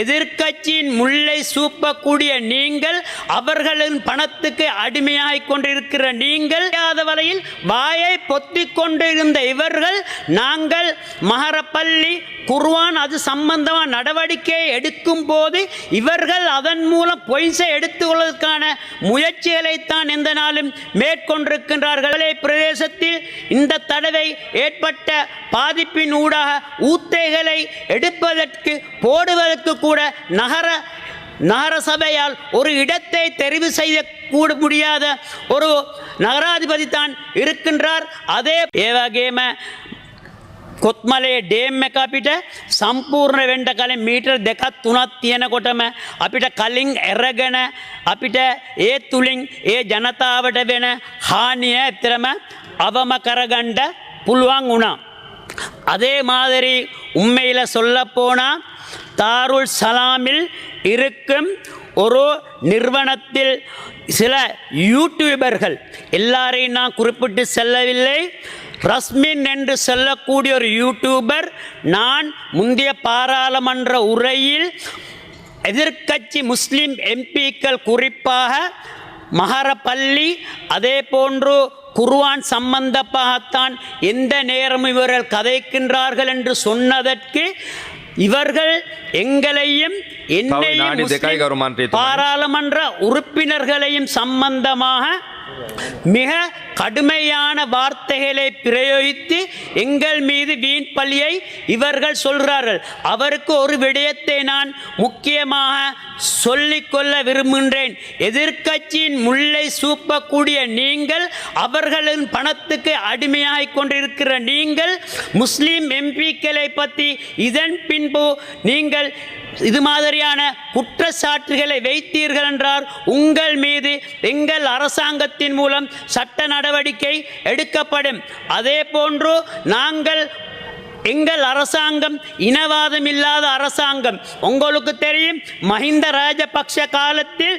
எதிர்க்கட்சியின் முல்லை சூப்பக்கூடிய நீங்கள், அவர்களின் பணத்துக்கு அடிமையாகிக் கொண்டிருக்கிற நீங்கள், வரையில் வாயை பொத்திக் கொண்டிருந்த இவர்கள், நாங்கள் மஹரப்பள்ளி குர்ஆன் அது சம்பந்தமாக நடவடிக்கை எடுக்கும் போது இவர்கள் அதன் மூலம் பொய்சை எடுத்துக்கொள்வதற்கான முயற்சிகளைத்தான் எந்த நாளும் மேற்கொண்டிருக்கின்றார்கள். பிரதேசத்தில் இந்த தடவை ஏற்பட்ட பாதிப்பின் ஊடாக ஊத்தைகளை எடுப்பதற்கு போடுவதற்கு கூட நகரசபையால் ஒரு இடத்தை தெரிவு செய்ய கூட முடியாத ஒரு நகராதிபதி தான் இருக்கின்றார். அதே ஏவகேம කොත්මලේ ඩේම් එක අපිට සම්පූර්ණ වෙන්න කලින් මීටර් දෙකක් තුනක් තියෙනකොටම අපිට කලින් ඇරගෙන අපිට ඒ තුලින් ඒ ජනතාවට වෙන හානිය ඇත්තටම අවම කරගන්න පුළුවන් වුණා. அதே மாதிரி உண்மையில சொல்லப் போனா தாருல் சலாமில் இருக்கும் ஒரு நிறுவனத்தில் சில யூடியூபர்கள், எல்லாரையும் நான் குறிப்பிட்டு செல்லவில்லை, ரஸ்மின் என்று சொல்லக்கூடிய ஒரு யூடியூபர், நான் முந்தைய பாராளுமன்ற உரையில் எதிர்க்கட்சி முஸ்லிம் எம்பிக்கள் குறிப்பாக மஹரப்பள்ளி அதே போன்று குர்ஆன் சம்பந்தமாகத்தான் எந்த நேரமும் இவர்கள் கதைக்கின்றார்கள் என்று சொன்னதற்கு இவர்கள் எங்களையும் என்னையும் பாராளுமன்ற உறுப்பினர்களையும் சம்பந்தமாக மிக கடுமையான வார்த்தைகளை பிரயோகித்து எங்கள் மீது வீண் பழியை இவர்கள் சொல்கிறார்கள். அவருக்கு ஒரு விடயத்தை நான் முக்கியமாக சொல்லிக்கொள்ள விரும்புகின்றேன். எதிர்க்கட்சியின் முல்லை சூப்பக்கூடிய நீங்கள், அவர்களின் பணத்துக்கு அடிமையாகிக் கொண்டிருக்கிற நீங்கள், முஸ்லீம் எம்பிக்களை பற்றி இதன் பின்பு நீங்கள் இது மாதிரியான குற்றச்சாட்டுகளை வைத்தீர்கள் என்றால் உங்கள் மீது எங்கள் அரசாங்கத்தின் மூலம் சட்ட நடவடிக்கை எடுக்கப்படும். அதே போன்று நாங்கள் எங்கள் அரசாங்கம் இனவாதம் இல்லாத அரசாங்கம். உங்களுக்கு தெரியும், மஹிந்த ராஜபக்ஷ காலத்தில்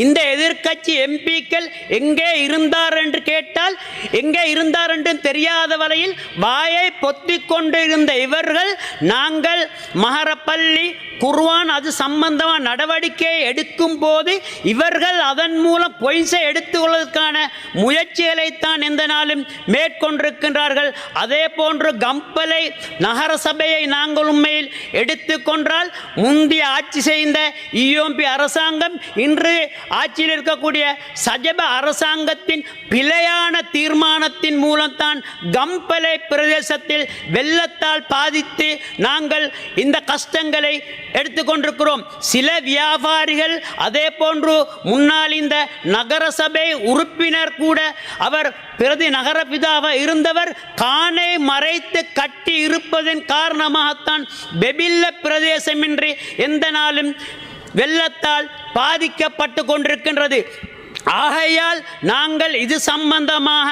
இந்த எதிர்க்கட்சி எம்பிக்கள் எங்கே இருந்தார் என்று கேட்டால் எங்கே இருந்தார் என்று தெரியாத வரையில் வாயை பொத்திக் கொண்டிருந்த இவர்கள், நாங்கள் மஹரப்பள்ளி குர்ஆன் அது சம்பந்தமாக நடவடிக்கை எடுக்கும் போது இவர்கள் அதன் மூலம் பொய்சை எடுத்துக்கொள்வதற்கான முயற்சிகளைத்தான் எந்த நாளும் மேற்கொண்டிருக்கின்றார்கள். அதே போன்று கம்பலை நகரசபையை நாங்கள் உண்மையில் எடுத்துக்கொண்டால், முந்தைய ஆட்சி செய்த இயோம்பி அரசாங்கம் இன்று ஆட்சியில் இருக்கக்கூடிய சஜப அரசாங்கத்தின் பிழையான தீர்மானத்தின் மூலம்தான் கம்பலை பிரதேசத்தில் வெள்ளத்தால் பாதித்து நாங்கள் இந்த கஷ்டங்களை எடுத்துக்கொண்டிருக்கிறோம். சில வியாபாரிகள், அதே போன்று முன்னாள் இந்த நகரசபை உறுப்பினர் கூட, அவர் பிரதி நகரபிதாவாக இருந்தவர், கானை மறைத்து கட்டி இருப்பதன் காரணமாகத்தான் பெபில்ல பிரதேசமின்றி எந்த நாளும் வெள்ளத்தால் பாதிக்கப்பட்டு கொண்டிருக்கின்றது. ஆகையால் நாங்கள் இது சம்பந்தமாக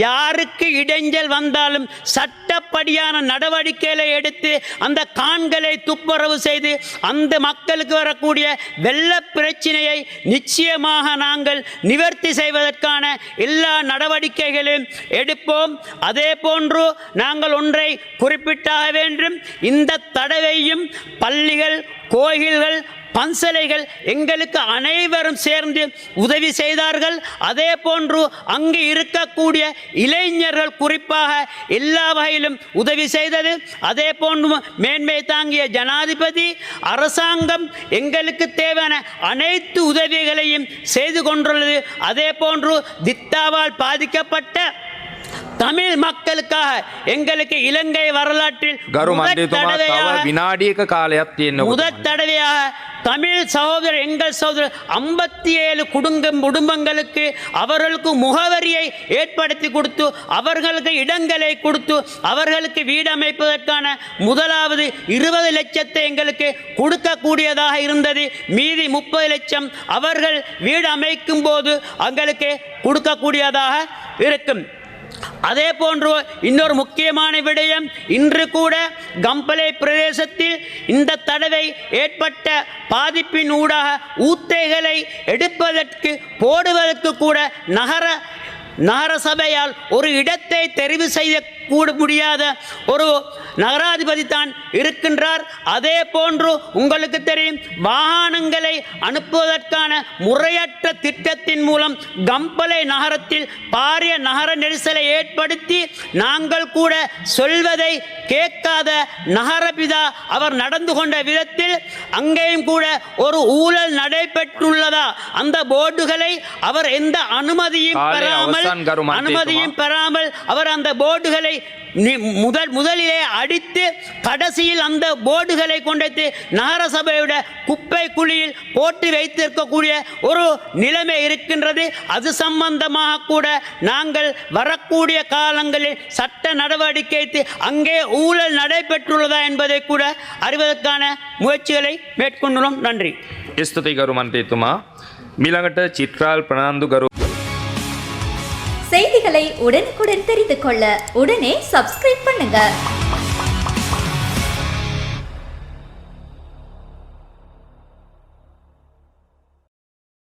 யாருக்கு இடைஞ்சல் வந்தாலும் சட்டப்படியான நடவடிக்கைகளை எடுத்து அந்த கான்களை துப்புரவு செய்து அந்த மக்களுக்கு வரக்கூடிய வெள்ள பிரச்சனையை நிச்சயமாக நாங்கள் நிவர்த்தி செய்வதற்கான எல்லா நடவடிக்கைகளையும் எடுப்போம். அதே போன்று நாங்கள் ஒன்றை குறிப்பிட்டாக வேண்டும். இந்த தடவையும் பள்ளிகள், கோயில்கள், பன்சலைகள் எங்களுக்கு அனைவரும் சேர்ந்து உதவி செய்தார்கள். அதே போன்று அங்கு இருக்கக்கூடிய இளைஞர்கள் குறிப்பாக எல்லா வகையிலும் உதவி செய்தது. அதே போன்று மேன்மை தாங்கிய ஜனாதிபதி அரசாங்கம் எங்களுக்கு தேவையான அனைத்து உதவிகளையும் செய்து கொண்டுள்ளது. அதே போன்று தித்தாவால் பாதிக்கப்பட்ட தமிழ் மக்களுக்காக எங்களுக்கு இலங்கை வரலாற்றில் முதல் தடவையாக தமிழ் சகோதரர், எங்கள் சகோதரர் 57 குடும்பங்களுக்கு அவர்களுக்கு முகவரியை ஏற்படுத்தி கொடுத்து, அவர்களுக்கு இடங்களை கொடுத்து, அவர்களுக்கு வீடு அமைப்பதற்கான முதலாவது 20 லட்சத்தை எங்களுக்கு கொடுக்கக்கூடியதாக இருந்தது. மீதி 30 லட்சம் அவர்கள் வீடு அமைக்கும் போது எங்களுக்கு கொடுக்கக்கூடியதாக இருக்கும். அதே போன்று இன்னொரு முக்கியமான விடயம், இன்று கூட கம்பலை பிரதேசத்தில் இந்த தடவை ஏற்பட்ட பாதிப்பின் ஊடாக ஊத்தைகளை எடுப்பதற்கு போடுவதற்கு கூட நகரசபையால் ஒரு இடத்தை தெரிவு செய்ய கூட முடியாத ஒரு நகராதிபதி தான் இருக்கின்றார். அதே போன்று உங்களுக்கு தெரியும், வாகனங்களை அனுப்புவதற்கான முறையற்ற திட்டத்தின் மூலம் கம்பளை நகரத்தில் பாரிய நகர நெரிசலை ஏற்படுத்தி நாங்கள் கூட சொல்வதை கேட்காத நகரபிதா அவர் நடந்து கொண்ட விதத்தில் அங்கேயும் கூட ஒரு ஊழல் நடைபெற்றுள்ளதா, அந்த போர்டுகளை அவர் எந்த அனுமதியும் பெறாமல் அவர் அந்த போர்டுகளை முதலிலே அடித்து கடைசியில் அந்த போர்டுகளை கொண்டு நகரசபையோட குப்பை குழியில் போட்டு வைத்திருக்கக்கூடிய ஒரு நிலைமை இருக்கின்றது. அது சம்பந்தமாக கூட நாங்கள் வரக்கூடிய காலங்களில் சட்ட நடவடிக்கை அங்கே ஊழல் நடைபெற்றுள்ளதா என்பதை கூட அறிவதற்கான முயற்சிகளை மேற்கொண்டுள்ளோம். நன்றி. ස්තුතියි ගරු මන්ත්‍රීතුමා. මීළඟට චිත්‍රාල් ප්‍රනාන්දු ගරු. செய்திகளை உடனுக்குடன் தெரிந்து கொள்ள உடனே சப்ஸ்கிரைப் பண்ணுங்க.